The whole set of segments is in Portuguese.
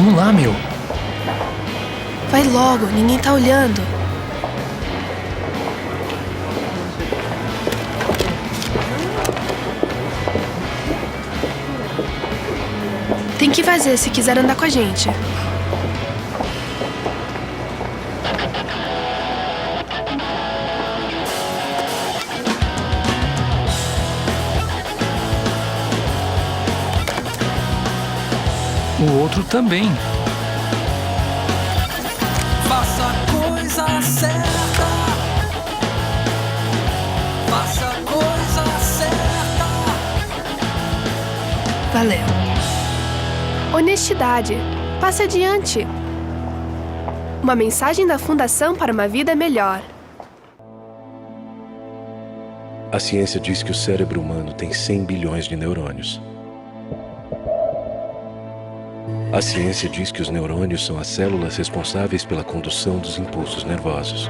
Vamos lá, meu. Vai logo, ninguém tá olhando. Tem que fazer se quiser andar com a gente. O outro também. Faça a coisa certa. Faça a coisa certa. Valeu. Honestidade. Passe adiante. Uma mensagem da Fundação para uma Vida Melhor. A ciência diz que o cérebro humano tem 100 bilhões de neurônios. A ciência diz que os neurônios são as células responsáveis pela condução dos impulsos nervosos.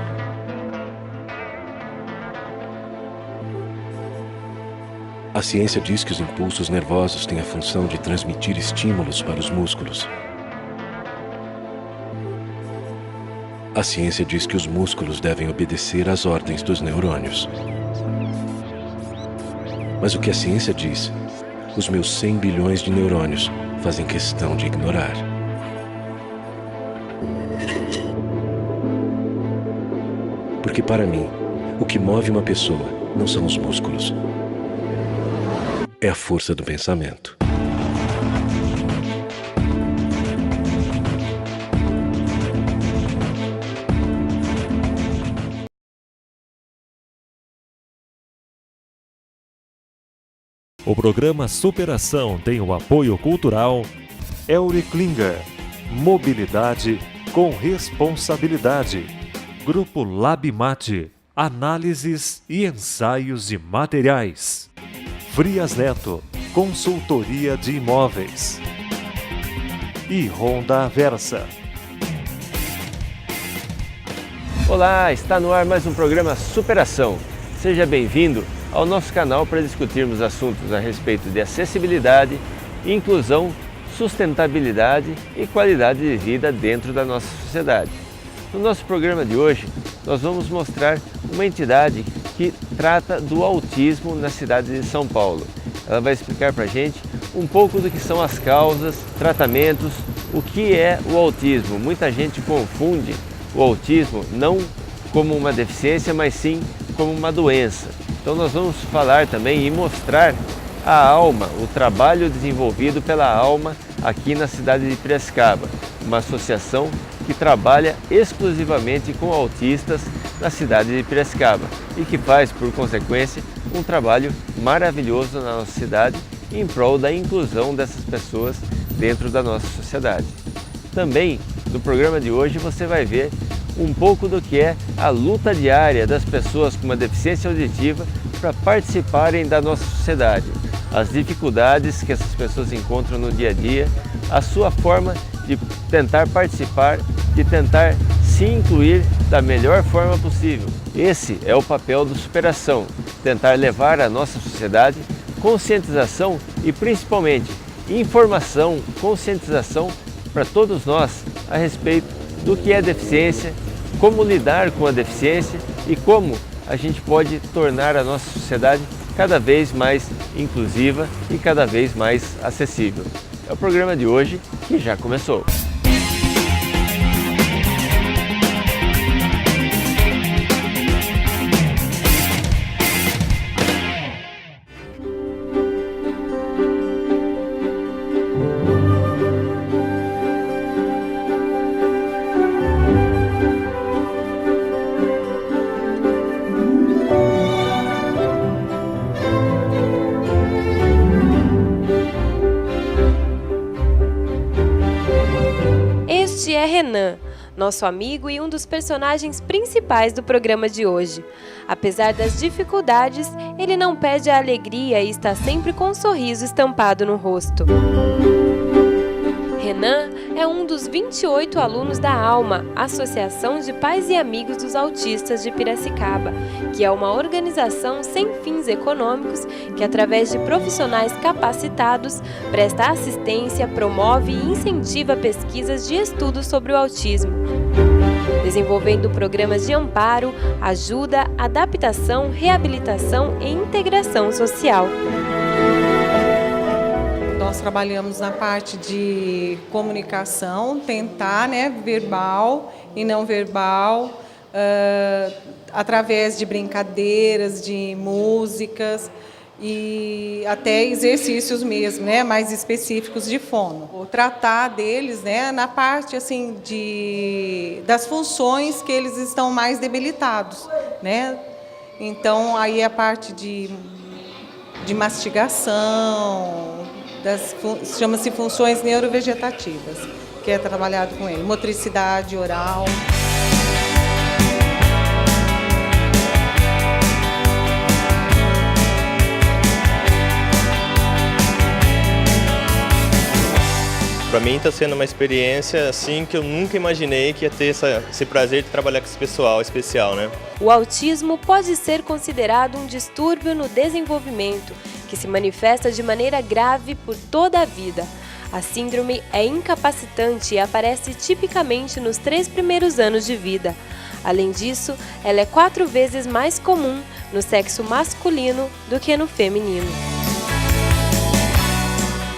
A ciência diz que os impulsos nervosos têm a função de transmitir estímulos para os músculos. A ciência diz que os músculos devem obedecer às ordens dos neurônios. Mas o que a ciência diz, os meus 100 bilhões de neurônios fazem questão de ignorar. Porque para mim, o que move uma pessoa não são os músculos. É a força do pensamento. O programa Superação tem o apoio cultural Euryklinger, Mobilidade com Responsabilidade, Grupo LabMate, Análises e Ensaios de Materiais, Frias Neto, Consultoria de Imóveis e Honda Versa. Olá, está no ar mais um programa Superação. Seja bem-vindo ao nosso canal para discutirmos assuntos a respeito de acessibilidade, inclusão, sustentabilidade e qualidade de vida dentro da nossa sociedade. No nosso programa de hoje, nós vamos mostrar uma entidade que trata do autismo na cidade de São Paulo. Ela vai explicar para a gente um pouco do que são as causas, tratamentos, o que é o autismo. Muita gente confunde o autismo não como uma deficiência, mas sim como uma doença. Então nós vamos falar também e mostrar a Alma, o trabalho desenvolvido pela Alma aqui na cidade de Piracicaba, uma associação que trabalha exclusivamente com autistas na cidade de Piracicaba e que faz, por consequência, um trabalho maravilhoso na nossa cidade em prol da inclusão dessas pessoas dentro da nossa sociedade. Também, no programa de hoje, você vai ver um pouco do que é a luta diária das pessoas com uma deficiência auditiva para participarem da nossa sociedade, as dificuldades que essas pessoas encontram no dia a dia, a sua forma de tentar participar, de tentar se incluir da melhor forma possível. Esse é o papel do Superação, tentar levar à nossa sociedade conscientização e principalmente informação, conscientização para todos nós a respeito do que é deficiência, como lidar com a deficiência e como a gente pode tornar a nossa sociedade cada vez mais inclusiva e cada vez mais acessível. É o programa de hoje que já começou. Este é Renan, nosso amigo e um dos personagens principais do programa de hoje. Apesar das dificuldades, ele não perde a alegria e está sempre com um sorriso estampado no rosto. Renan é um dos 28 alunos da ALMA, Associação de Pais e Amigos dos Autistas de Piracicaba, que é uma organização sem fins econômicos que, através de profissionais capacitados, presta assistência, promove e incentiva pesquisas de estudos sobre o autismo, desenvolvendo programas de amparo, ajuda, adaptação, reabilitação e integração social. Nós trabalhamos na parte de comunicação, tentar, verbal e não verbal, através de brincadeiras, de músicas e até exercícios mesmo, mais específicos de fono. Tratar deles, na parte assim das funções que eles estão mais debilitados, Então aí a parte de mastigação, chama-se funções neurovegetativas, que é trabalhado com ele, motricidade oral. Para mim está sendo uma experiência assim que eu nunca imaginei que ia ter esse prazer de trabalhar com esse pessoal especial, O autismo pode ser considerado um distúrbio no desenvolvimento, que se manifesta de maneira grave por toda a vida. A síndrome é incapacitante e aparece tipicamente nos 3 primeiros anos de vida. Além disso, ela é 4 vezes mais comum no sexo masculino do que no feminino.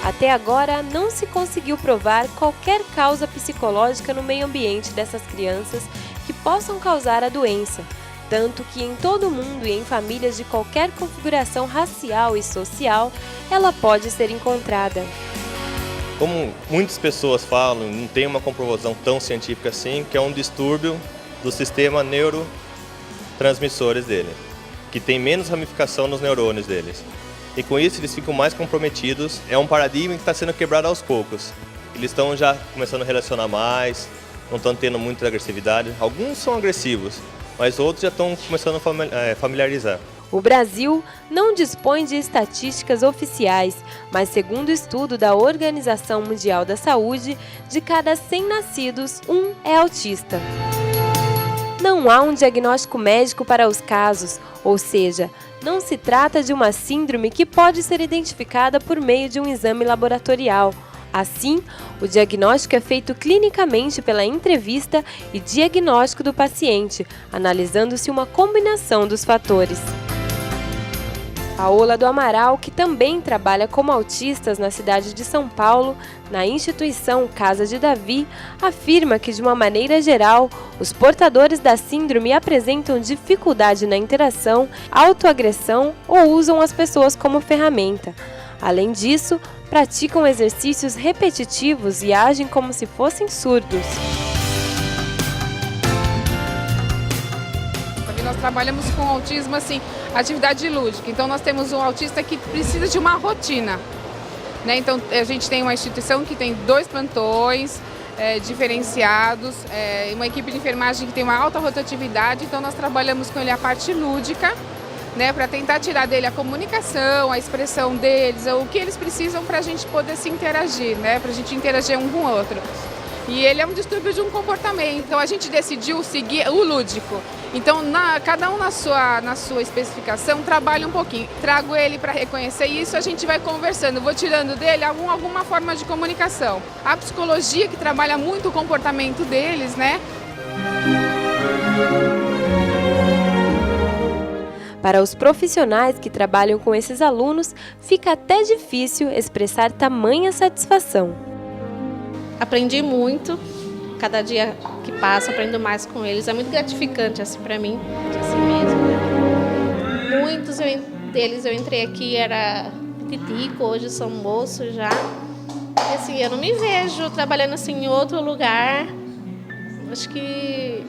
Até agora, não se conseguiu provar qualquer causa psicológica no meio ambiente dessas crianças que possam causar a doença, tanto que em todo o mundo e em famílias de qualquer configuração racial e social, ela pode ser encontrada. Como muitas pessoas falam, não tem uma comprovação tão científica assim, que é um distúrbio do sistema neurotransmissores dele, que tem menos ramificação nos neurônios deles. E com isso eles ficam mais comprometidos, é um paradigma que está sendo quebrado aos poucos. Eles estão já começando a relacionar mais, não estão tendo muita agressividade, alguns são agressivos, mas outros já estão começando a familiarizar. O Brasil não dispõe de estatísticas oficiais, mas segundo o estudo da Organização Mundial da Saúde, de cada 100 nascidos, 1 é autista. Não há um diagnóstico médico para os casos, ou seja, não se trata de uma síndrome que pode ser identificada por meio de um exame laboratorial. Assim, o diagnóstico é feito clinicamente pela entrevista e diagnóstico do paciente, analisando-se uma combinação dos fatores. Paola do Amaral, que também trabalha como autistas na cidade de São Paulo, na instituição Casa de Davi, afirma que, de uma maneira geral, os portadores da síndrome apresentam dificuldade na interação, autoagressão ou usam as pessoas como ferramenta. Além disso, praticam exercícios repetitivos e agem como se fossem surdos. Nós trabalhamos com autismo, atividade lúdica. Então nós temos um autista que precisa de uma rotina, Então a gente tem uma instituição que tem 2 plantões diferenciados, uma equipe de enfermagem que tem uma alta rotatividade. Então nós trabalhamos com ele a parte lúdica, para tentar tirar dele a comunicação, a expressão deles, o que eles precisam para a gente poder se interagir, para a gente interagir um com o outro. E ele é um distúrbio de um comportamento, então a gente decidiu seguir o lúdico. Então, cada um na sua especificação trabalha um pouquinho. Trago ele para reconhecer isso, a gente vai conversando, vou tirando dele alguma forma de comunicação. A psicologia, que trabalha muito o comportamento deles, Para os profissionais que trabalham com esses alunos, fica até difícil expressar tamanha satisfação. Aprendi muito, cada dia que passa aprendo mais com eles, é muito gratificante para mim, mesmo. Muitos deles eu entrei aqui, era titico, hoje são moços já. E eu não me vejo trabalhando em outro lugar, acho que...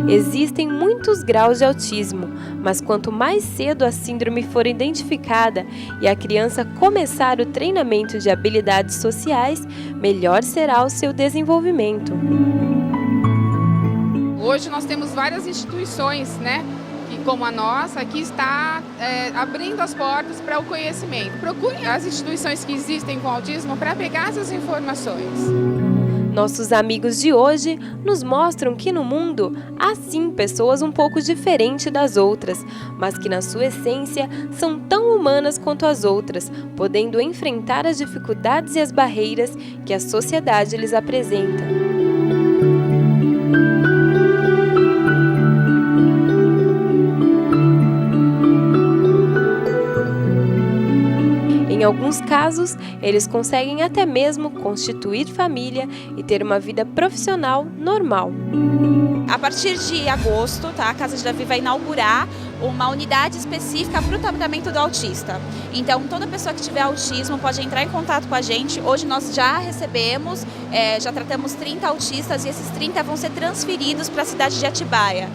Existem muitos graus de autismo, mas quanto mais cedo a síndrome for identificada e a criança começar o treinamento de habilidades sociais, melhor será o seu desenvolvimento. Hoje nós temos várias instituições, que como a nossa, que está abrindo as portas para o conhecimento. Procurem as instituições que existem com autismo para pegar essas informações. Nossos amigos de hoje nos mostram que no mundo há sim pessoas um pouco diferentes das outras, mas que na sua essência são tão humanas quanto as outras, podendo enfrentar as dificuldades e as barreiras que a sociedade lhes apresenta. Em alguns casos, eles conseguem até mesmo constituir família e ter uma vida profissional normal. A partir de agosto, a Casa de Davi vai inaugurar uma unidade específica para o tratamento do autista. Então, toda pessoa que tiver autismo pode entrar em contato com a gente. Hoje nós já recebemos, já tratamos 30 autistas e esses 30 vão ser transferidos para a cidade de Atibaia.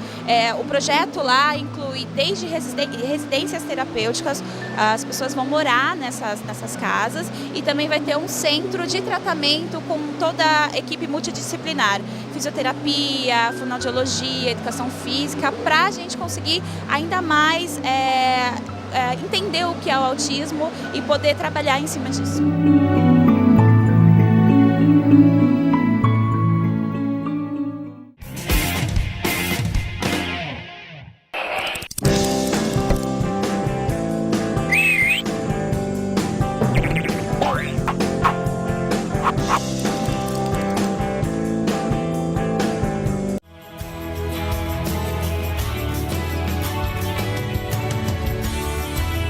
O projeto lá inclui desde residências terapêuticas, as pessoas vão morar nessas casas, e também vai ter um centro de tratamento com toda a equipe multidisciplinar, fisioterapia, fonoaudiologia, educação física, para a gente conseguir ainda mais entender o que é o autismo e poder trabalhar em cima disso.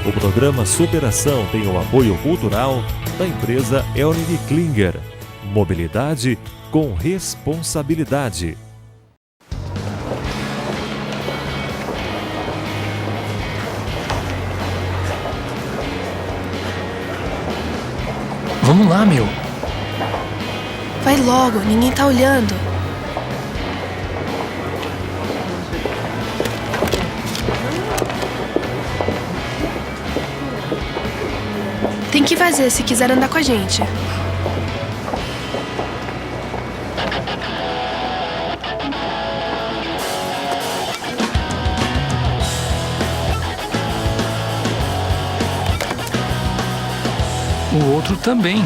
O programa Superação tem o apoio cultural da empresa Elnig Klinger. Mobilidade com responsabilidade. Vamos lá, meu. Vai logo, ninguém tá olhando. Tem que fazer se quiser andar com a gente. O outro também.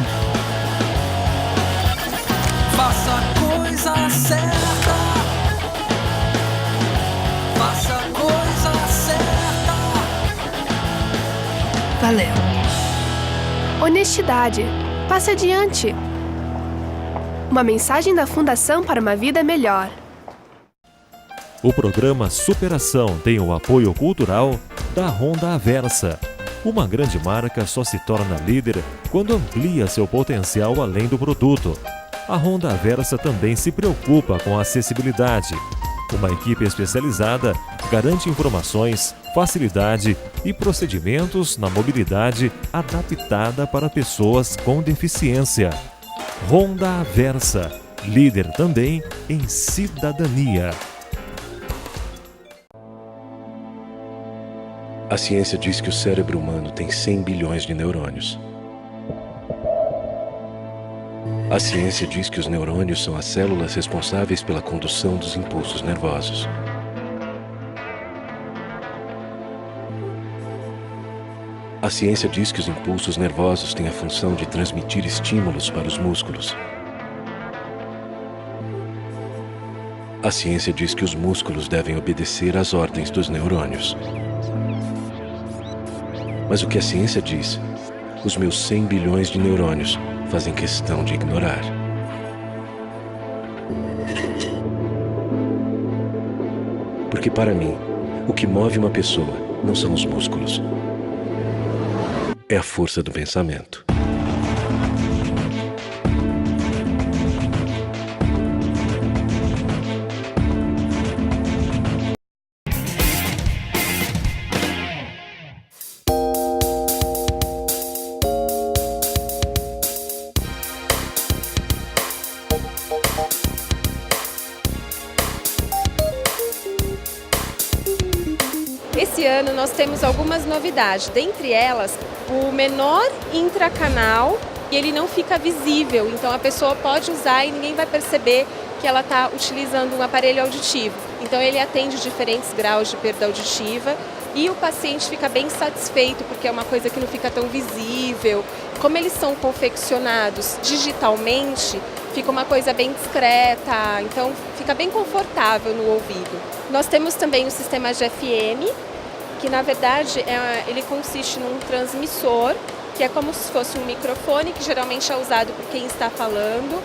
Faça a coisa certa. Faça a coisa certa. Valeu. Honestidade. Passe adiante. Uma mensagem da Fundação para uma Vida Melhor. O programa Superação tem o apoio cultural da Honda Aversa. Uma grande marca só se torna líder quando amplia seu potencial além do produto. A Honda Aversa também se preocupa com a acessibilidade. Uma equipe especializada garante informações, facilidade e procedimentos na mobilidade adaptada para pessoas com deficiência. Honda Aversa, líder também em cidadania. A ciência diz que o cérebro humano tem 100 bilhões de neurônios. A ciência diz que os neurônios são as células responsáveis pela condução dos impulsos nervosos. A ciência diz que os impulsos nervosos têm a função de transmitir estímulos para os músculos. A ciência diz que os músculos devem obedecer às ordens dos neurônios. Mas o que a ciência diz, os meus 100 bilhões de neurônios fazem questão de ignorar. Porque para mim, o que move uma pessoa não são os músculos. É a força do pensamento. Esse ano nós temos algumas novidades, dentre elas o menor intracanal, e ele não fica visível, então a pessoa pode usar e ninguém vai perceber que ela está utilizando um aparelho auditivo. Então ele atende diferentes graus de perda auditiva e o paciente fica bem satisfeito porque é uma coisa que não fica tão visível. Como eles são confeccionados digitalmente, fica uma coisa bem discreta, então fica bem confortável no ouvido. Nós temos também o sistema de FM, que na verdade ele consiste num transmissor, que é como se fosse um microfone, que geralmente é usado por quem está falando,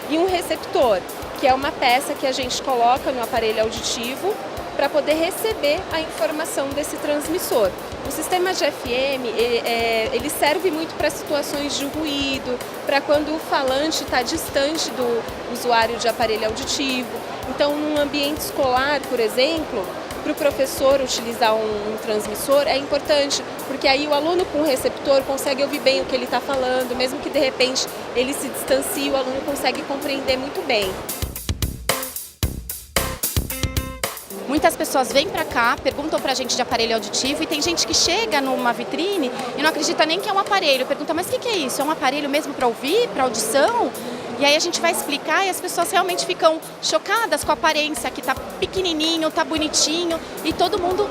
e um receptor, que é uma peça que a gente coloca no aparelho auditivo para poder receber a informação desse transmissor. O sistema de FM ele serve muito para situações de ruído, para quando o falante está distante do usuário de aparelho auditivo. Então, num ambiente escolar, por exemplo, para o professor utilizar um transmissor é importante, porque aí o aluno com o receptor consegue ouvir bem o que ele está falando, mesmo que de repente ele se distancie, o aluno consegue compreender muito bem. Muitas pessoas vêm para cá, perguntam para a gente de aparelho auditivo e tem gente que chega numa vitrine e não acredita nem que é um aparelho. Pergunta, mas o que é isso? É um aparelho mesmo para ouvir, para audição? E aí a gente vai explicar e as pessoas realmente ficam chocadas com a aparência, que tá pequenininho, tá bonitinho. E todo mundo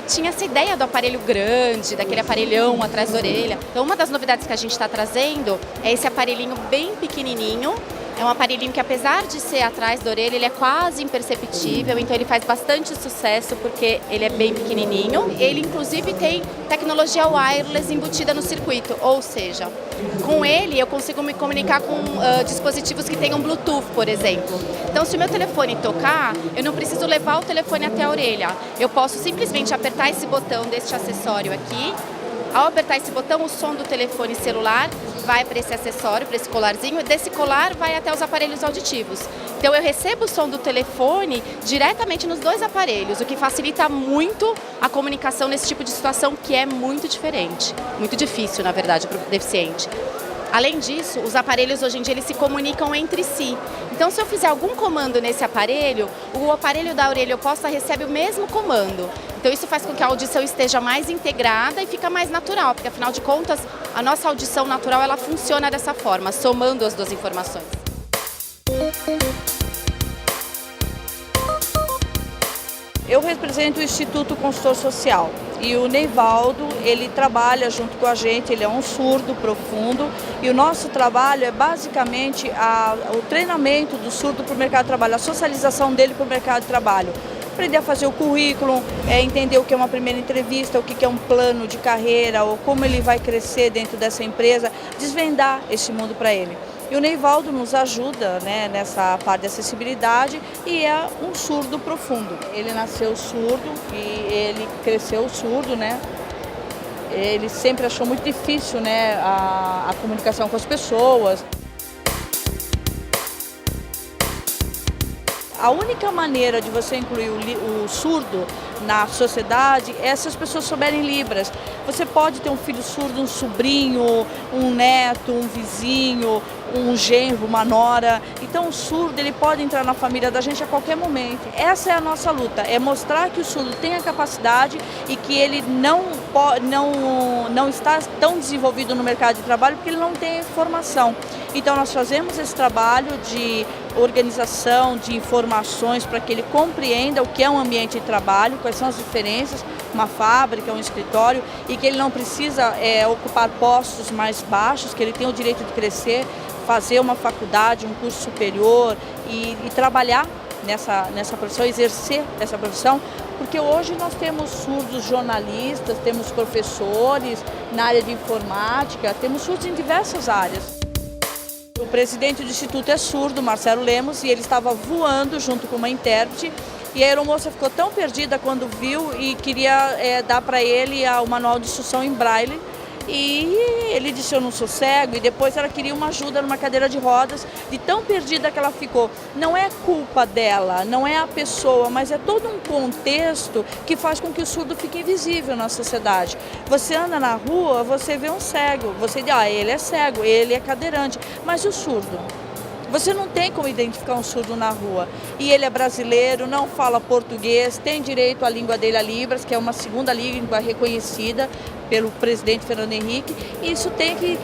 tinha essa ideia do aparelho grande, daquele aparelhão atrás da orelha. Então uma das novidades que a gente está trazendo é esse aparelhinho bem pequenininho. É um aparelhinho que, apesar de ser atrás da orelha, ele é quase imperceptível, então ele faz bastante sucesso porque ele é bem pequenininho. Ele, inclusive, tem tecnologia wireless embutida no circuito, ou seja, com ele eu consigo me comunicar com dispositivos que tenham Bluetooth, por exemplo. Então, se o meu telefone tocar, eu não preciso levar o telefone até a orelha. Eu posso simplesmente apertar esse botão deste acessório aqui. Ao apertar esse botão, o som do telefone celular vai para esse acessório, para esse colarzinho, e desse colar vai até os aparelhos auditivos. Então eu recebo o som do telefone diretamente nos dois aparelhos, o que facilita muito a comunicação nesse tipo de situação que é muito diferente, muito difícil, na verdade, para o deficiente. Além disso, os aparelhos hoje em dia eles se comunicam entre si. Então, se eu fizer algum comando nesse aparelho, o aparelho da orelha oposta recebe o mesmo comando. Então, isso faz com que a audição esteja mais integrada e fica mais natural, porque afinal de contas, a nossa audição natural ela funciona dessa forma, somando as duas informações. Eu represento o Instituto Consultor Social e o Neivaldo, ele trabalha junto com a gente, ele é um surdo profundo e o nosso trabalho é basicamente o treinamento do surdo para o mercado de trabalho, a socialização dele para o mercado de trabalho. Aprender a fazer o currículo, entender o que é uma primeira entrevista, o que é um plano de carreira, ou como ele vai crescer dentro dessa empresa, desvendar esse mundo para ele. E o Neivaldo nos ajuda, né, nessa parte de acessibilidade e é um surdo profundo. Ele nasceu surdo e ele cresceu surdo, né? Ele sempre achou muito difícil, né, a comunicação com as pessoas. A única maneira de você incluir o surdo na sociedade é se as pessoas souberem Libras. Você pode ter um filho surdo, um sobrinho, um neto, um vizinho, um genro, uma nora. Então o surdo ele pode entrar na família da gente a qualquer momento. Essa é a nossa luta, é mostrar que o surdo tem a capacidade e que ele não está tão desenvolvido no mercado de trabalho porque ele não tem formação. Então nós fazemos esse trabalho de organização, de informações para que ele compreenda o que é um ambiente de trabalho, quais são as diferenças, uma fábrica, um escritório, e que ele não precisa ocupar postos mais baixos, que ele tem o direito de crescer, fazer uma faculdade, um curso superior e trabalhar nessa profissão, exercer essa profissão, porque hoje nós temos surdos jornalistas, temos professores na área de informática, temos surdos em diversas áreas. O presidente do Instituto é surdo, Marcelo Lemos, e ele estava voando junto com uma intérprete e a aeromoça ficou tão perdida quando viu e queria dar para ele o manual de instrução em braille. E ele disse, eu não sou cego, e depois ela queria uma ajuda numa cadeira de rodas, de tão perdida que ela ficou. Não é culpa dela, não é a pessoa, mas é todo um contexto que faz com que o surdo fique invisível na sociedade. Você anda na rua, você vê um cego, você diz, ele é cego, ele é cadeirante, mas e o surdo? Você não tem como identificar um surdo na rua. E ele é brasileiro, não fala português, tem direito à língua dele, a Libras, que é uma segunda língua reconhecida pelo presidente Fernando Henrique, e isso tem que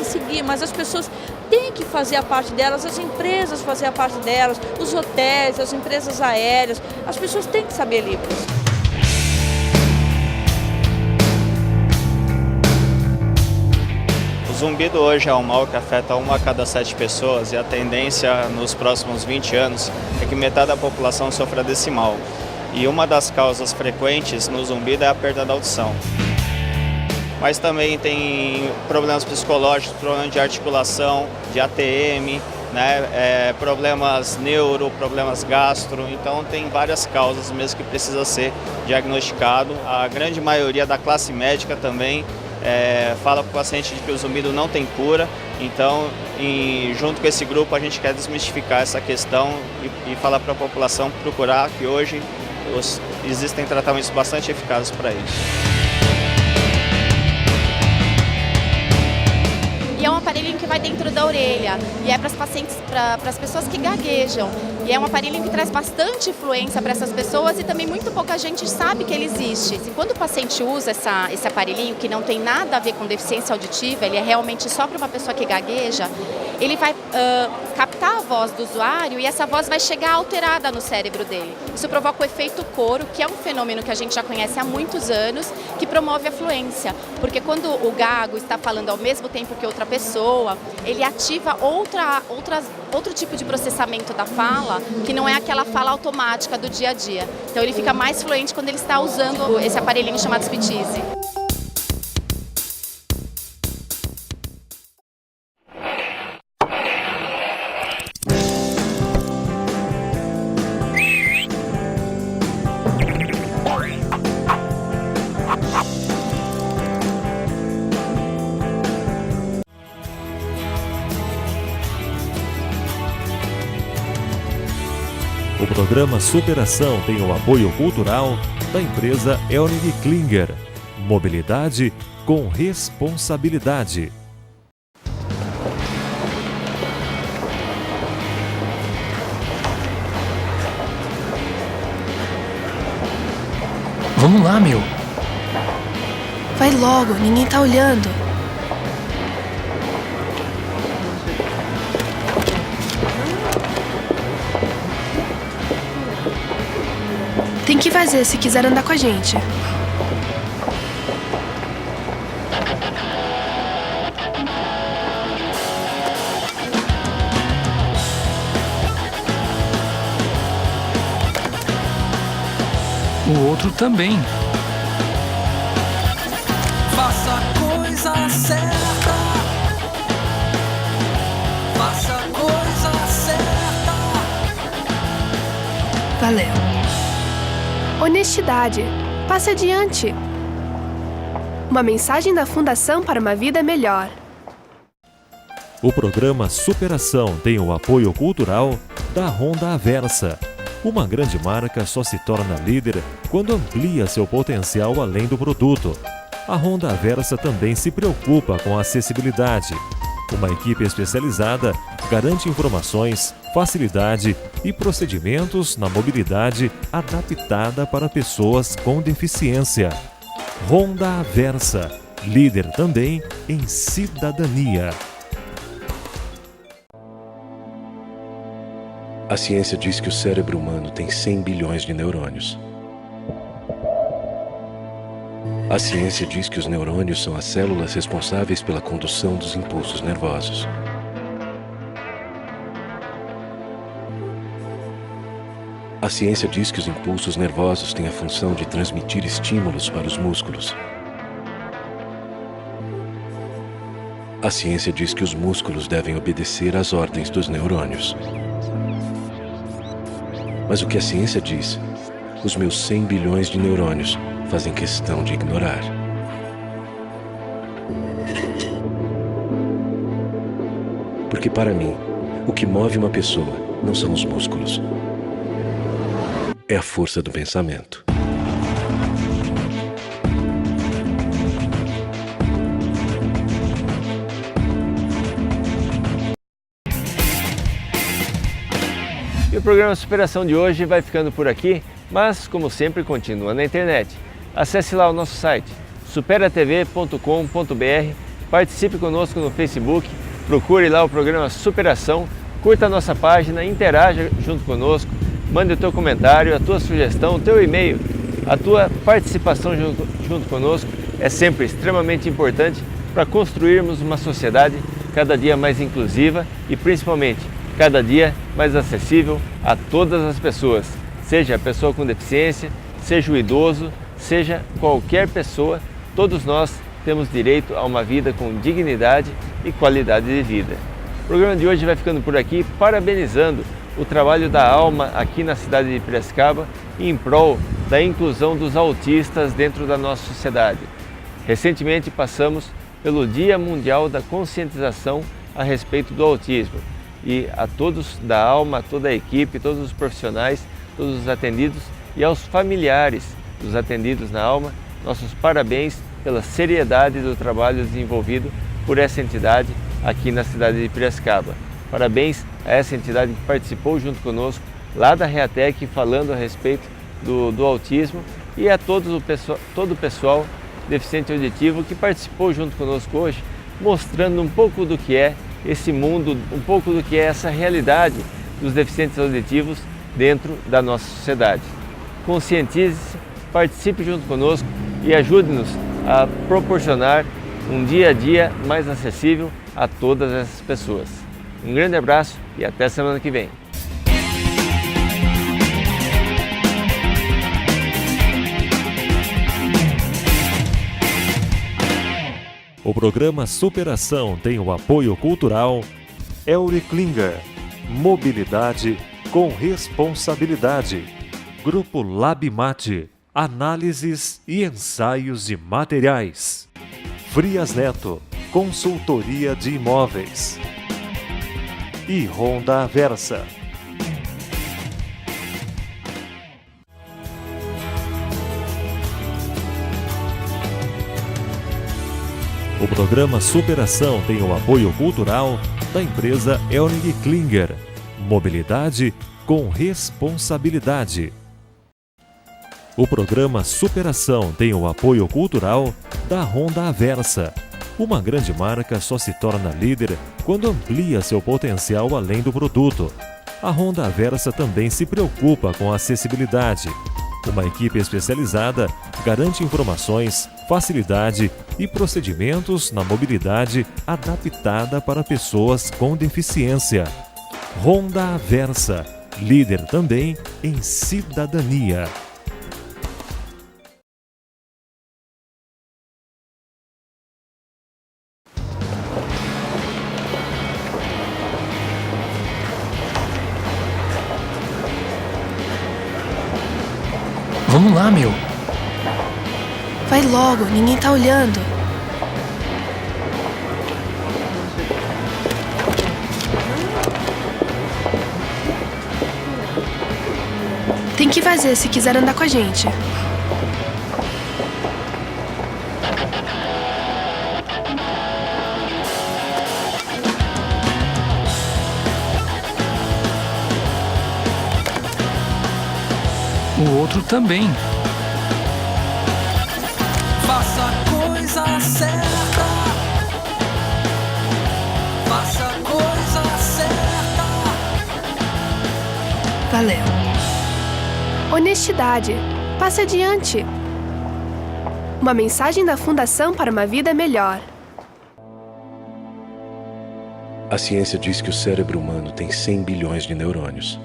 seguir, mas as pessoas têm que fazer a parte delas, as empresas fazer a parte delas, os hotéis, as empresas aéreas, as pessoas têm que saber Libras. O zumbido hoje é um mal que afeta 1 a cada 7 pessoas e a tendência nos próximos 20 anos é que metade da população sofra desse mal. E uma das causas frequentes no zumbido é a perda da audição. Mas também tem problemas psicológicos, problemas de articulação, de ATM, né? Problemas neuro, problemas gastro, então tem várias causas mesmo que precisa ser diagnosticado. A grande maioria da classe médica também fala para o paciente que o zumbido não tem cura, então junto com esse grupo a gente quer desmistificar essa questão e falar para a população procurar que hoje existem tratamentos bastante eficazes para isso. E é um aparelhinho que vai dentro da orelha e é para as pacientes, para as pessoas que gaguejam. E é um aparelhinho que traz bastante influência para essas pessoas e também muito pouca gente sabe que ele existe. E quando o paciente usa esse aparelhinho, que não tem nada a ver com deficiência auditiva, ele é realmente só para uma pessoa que gagueja, ele vai captar a voz do usuário e essa voz vai chegar alterada no cérebro dele. Isso provoca o efeito coro, que é um fenômeno que a gente já conhece há muitos anos, que promove a fluência. Porque quando o gago está falando ao mesmo tempo que outra pessoa, ele ativa outro tipo de processamento da fala, que não é aquela fala automática do dia a dia. Então ele fica mais fluente quando ele está usando esse aparelhinho chamado Speakeasy. O programa Superação tem o apoio cultural da empresa Elnig Klinger. Mobilidade com responsabilidade. Vamos lá, meu. Vai logo, ninguém tá olhando. Tem que fazer se quiser andar com a gente. O outro também. Faça a coisa certa. Faça a coisa certa. Valeu. Honestidade. Passe adiante. Uma mensagem da Fundação para uma Vida Melhor. O programa Superação tem o apoio cultural da Honda Aversa. Uma grande marca só se torna líder quando amplia seu potencial além do produto. A Honda Aversa também se preocupa com a acessibilidade. Uma equipe especializada garante informações, facilidade e procedimentos na mobilidade adaptada para pessoas com deficiência. Honda Aversa, líder também em cidadania. A ciência diz que o cérebro humano tem 100 bilhões de neurônios. A ciência diz que os neurônios são as células responsáveis pela condução dos impulsos nervosos. A ciência diz que os impulsos nervosos têm a função de transmitir estímulos para os músculos. A ciência diz que os músculos devem obedecer às ordens dos neurônios. Mas o que a ciência diz, os meus 100 bilhões de neurônios fazem questão de ignorar. Porque para mim, o que move uma pessoa não são os músculos. É a força do pensamento. E o programa Superação de hoje vai ficando por aqui, mas como sempre continua na internet. Acesse lá o nosso site superatv.com.br, participe conosco no Facebook, procure lá o programa Superação, curta a nossa página, interaja junto conosco, mande o teu comentário, a tua sugestão, o teu e-mail, a tua participação junto conosco é sempre extremamente importante para construirmos uma sociedade cada dia mais inclusiva e principalmente cada dia mais acessível a todas as pessoas, seja a pessoa com deficiência, seja o idoso, seja qualquer pessoa, todos nós temos direito a uma vida com dignidade e qualidade de vida. O programa de hoje vai ficando por aqui, parabenizando o trabalho da Alma aqui na cidade de Piracicaba em prol da inclusão dos autistas dentro da nossa sociedade. Recentemente passamos pelo Dia Mundial da Conscientização a respeito do autismo e a todos da Alma, toda a equipe, todos os profissionais, todos os atendidos e aos familiares dos atendidos na Alma, nossos parabéns pela seriedade do trabalho desenvolvido por essa entidade aqui na cidade de Piracicaba. Parabéns a essa entidade que participou junto conosco lá da Reatec falando a respeito do autismo e a todo o pessoal deficiente auditivo que participou junto conosco hoje, mostrando um pouco do que é esse mundo, um pouco do que é essa realidade dos deficientes auditivos dentro da nossa sociedade. Conscientize-se, participe junto conosco e ajude-nos a proporcionar um dia a dia mais acessível a todas essas pessoas. Um grande abraço e até semana que vem. O programa Superação tem o apoio cultural Elri Klinger, Mobilidade com Responsabilidade, Grupo Labimate, Análises e Ensaios de Materiais, Frias Neto, Consultoria de Imóveis e Honda Aversa. O programa Superação tem o apoio cultural da empresa Elri Klinger, Mobilidade com Responsabilidade. O programa Superação tem o apoio cultural da Honda Aversa. Uma grande marca só se torna líder quando amplia seu potencial além do produto. A Honda Aversa também se preocupa com a acessibilidade. Uma equipe especializada garante informações, facilidade e procedimentos na mobilidade adaptada para pessoas com deficiência. Honda Aversa, líder também em cidadania. Vamos lá, meu. Vai logo, ninguém tá olhando. Tem que fazer se quiser andar com a gente. O outro também. Faça a coisa certa. Faça a coisa certa. Valeu. Honestidade. Passe adiante. Uma mensagem da Fundação para uma Vida Melhor. A ciência diz que o cérebro humano tem 100 bilhões de neurônios.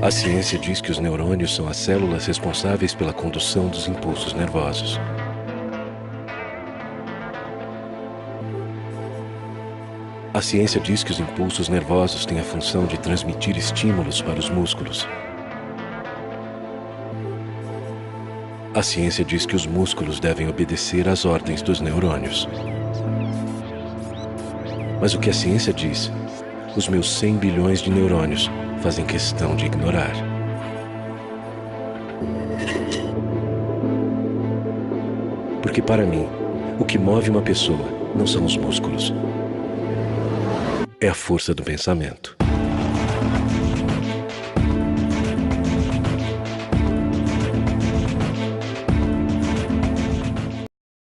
A ciência diz que os neurônios são as células responsáveis pela condução dos impulsos nervosos. A ciência diz que os impulsos nervosos têm a função de transmitir estímulos para os músculos. A ciência diz que os músculos devem obedecer às ordens dos neurônios. Mas o que a ciência diz, os meus 100 bilhões de neurônios fazem questão de ignorar. Porque para mim, o que move uma pessoa não são os músculos, é a força do pensamento.